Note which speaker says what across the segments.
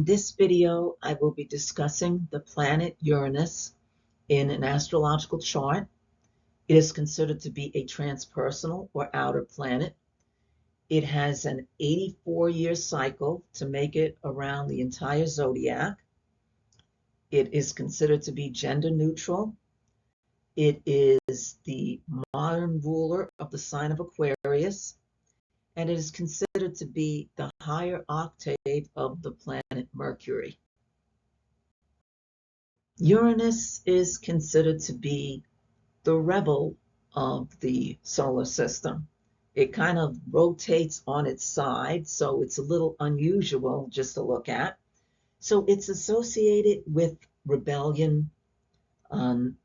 Speaker 1: this video, I will be discussing the planet Uranus in an astrological chart. It is considered to be a transpersonal or outer planet. It has an 84-year cycle to make it around the entire zodiac. It is considered to be gender neutral. It is the modern ruler of the sign of Aquarius, and it is considered to be the higher octave of the planet Mercury. Uranus is considered to be the rebel of the solar system. It kind of rotates on its side, so it's a little unusual just to look at. So it's associated with rebellion,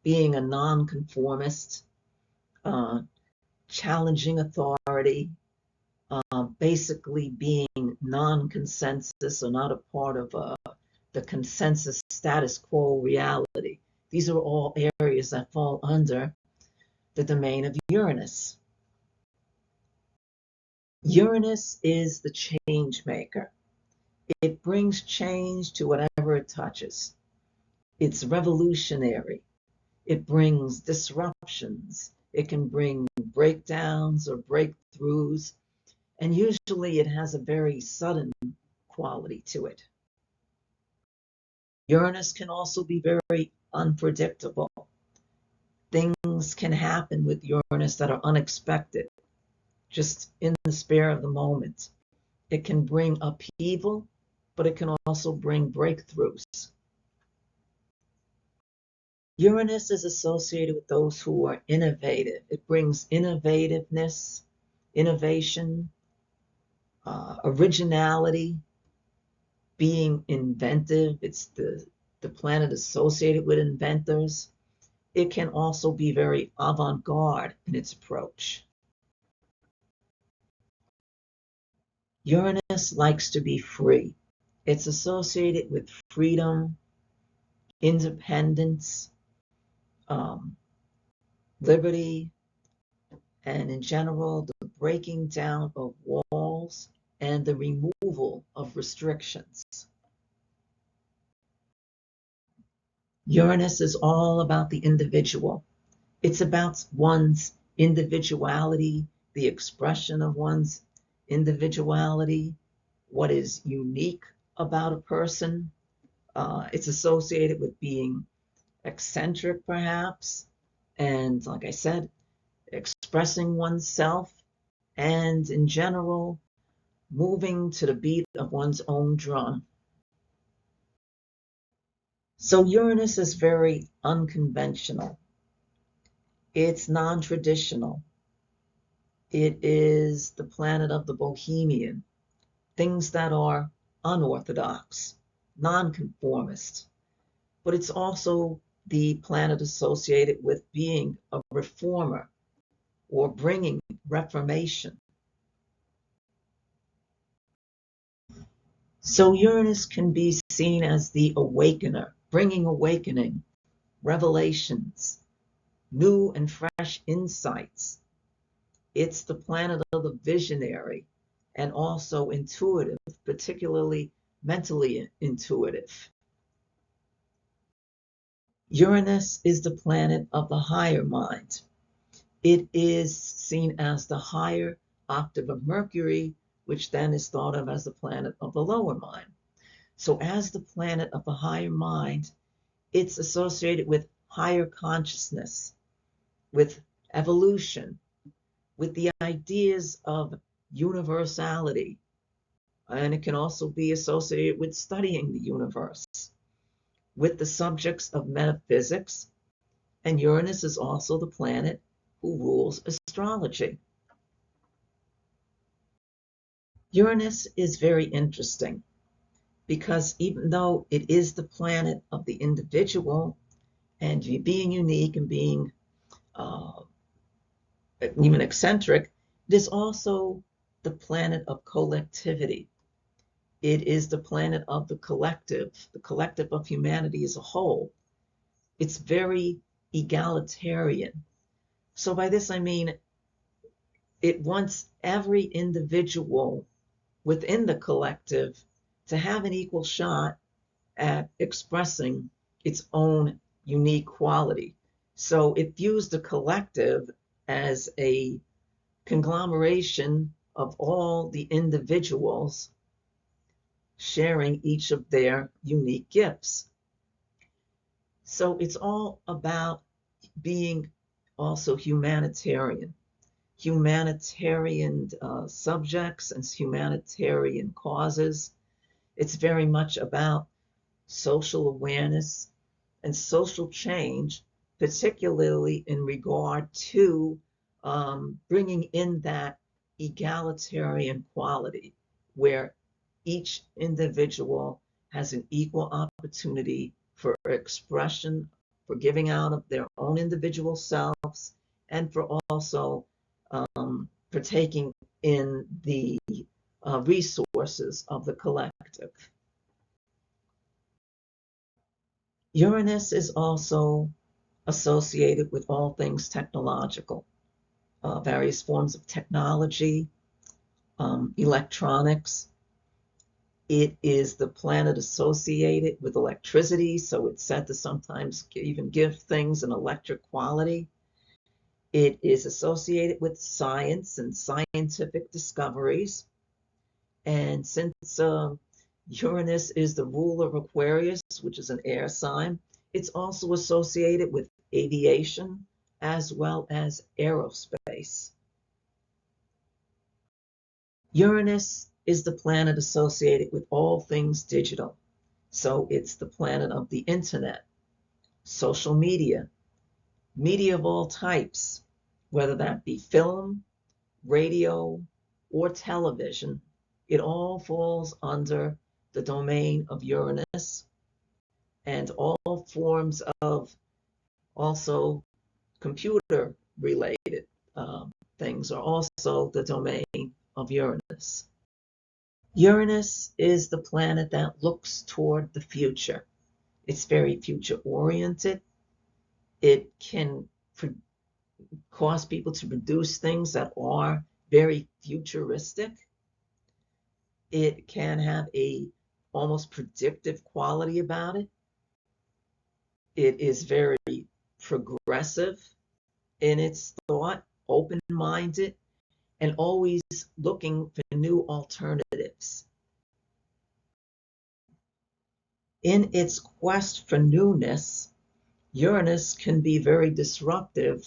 Speaker 1: being a nonconformist, challenging authority, basically being non-consensus or not a part of the consensus status quo reality. These are all areas that fall under the domain of Uranus. Uranus is the change maker. It brings change to whatever it touches. It's revolutionary. It brings disruptions. It can bring breakdowns or breakthroughs, and usually it has a very sudden quality to it. Uranus can also be very unpredictable. Things can happen with Uranus that are unexpected, just in the spare of the moment. It can bring upheaval, but it can also bring breakthroughs. Uranus is associated with those who are innovative. It brings innovativeness, innovation, originality, being inventive. It's the planet associated with inventors. It can also be very avant-garde in its approach. Uranus likes to be free. It's associated with freedom, independence, liberty, and in general, the breaking down of walls and the removal of restrictions. Uranus is all about the individual. It's about one's individuality, the expression of one's individuality, what is unique about a person. It's associated with being eccentric, perhaps, and like I said, expressing oneself, and in general, moving to the beat of one's own drum. So Uranus is very unconventional. It's non-traditional. It is the planet of the bohemian, things that are unorthodox, nonconformist. But it's also the planet associated with being a reformer or bringing reformation. So Uranus can be seen as the awakener, bringing awakening, revelations, new and fresh insights. It's the planet of the visionary and also intuitive, particularly mentally intuitive. Uranus is the planet of the higher mind. It is seen as the higher octave of Mercury, which then is thought of as the planet of the lower mind. So as the planet of the higher mind, it's associated with higher consciousness, with evolution, with the ideas of universality, and it can also be associated with studying the universe, with the subjects of metaphysics, and Uranus is also the planet who rules astrology. Uranus is very interesting because even though it is the planet of the individual and being unique and being even eccentric, it is also the planet of collectivity. It is the planet of the collective of humanity as a whole. It's very egalitarian. So by this I mean it wants every individual within the collective to have an equal shot at expressing its own unique quality. So it views the collective as a conglomeration of all the individuals sharing each of their unique gifts. So it's all about being also humanitarian subjects and humanitarian causes. It's very much about social awareness and social change, particularly in regard to bringing in that egalitarian quality where each individual has an equal opportunity for expression, for giving out of their own individual selves, and for also partaking in the resources of the collective. Uranus is also associated with all things technological, various forms of technology, electronics. It is the planet associated with electricity, so it's said to sometimes even give things an electric quality. It is associated with science and scientific discoveries. And since Uranus is the ruler of Aquarius, which is an air sign, it's also associated with aviation as well as aerospace. Uranus is the planet associated with all things digital. So it's the planet of the internet, social media of all types, whether that be film, radio, or television. It all falls under the domain of Uranus, and all forms of also computer related things are also the domain of Uranus. Uranus is the planet that looks toward the future. It's very future oriented. It can cause people to produce things that are very futuristic. It can have a almost predictive quality about it. It is very progressive in its thought, open-minded, and always looking for new alternatives. In its quest for newness, Uranus can be very disruptive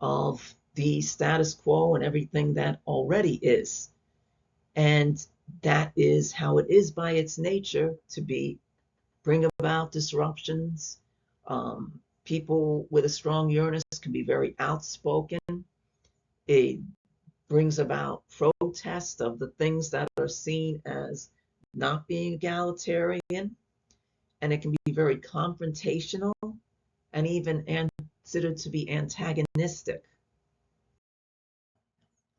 Speaker 1: of the status quo and everything that already is. And that is how it is by its nature to bring about disruptions. People with a strong Uranus can be very outspoken. It brings about protest of the things that are seen as not being egalitarian, and it can be very confrontational and even considered to be antagonistic.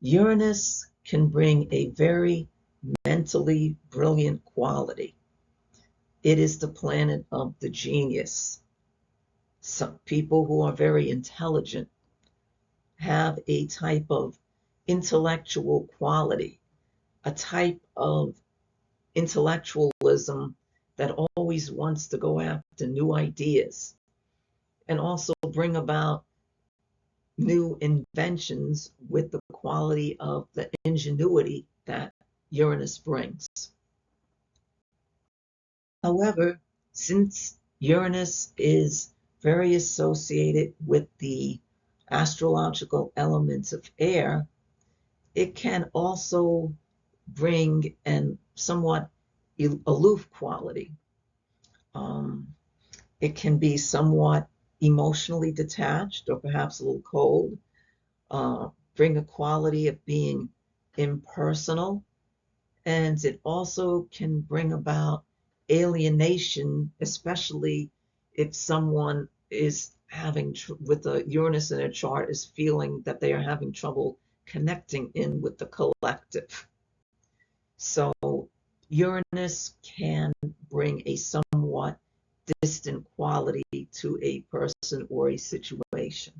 Speaker 1: Uranus can bring a very mentally brilliant quality. It is the planet of the genius. Some people who are very intelligent have a type of intellectual quality, a type of intellectualism that always wants to go after new ideas and also bring about new inventions with the quality of the ingenuity that Uranus brings. However, since Uranus is very associated with the astrological elements of air, it can also bring an somewhat aloof quality. It can be somewhat emotionally detached or perhaps a little cold, bring a quality of being impersonal, and it also can bring about alienation, especially if someone is having with the Uranus in their chart is feeling that they are having trouble connecting in with the collective. So Uranus can bring a somewhat distant quality to a person or a situation.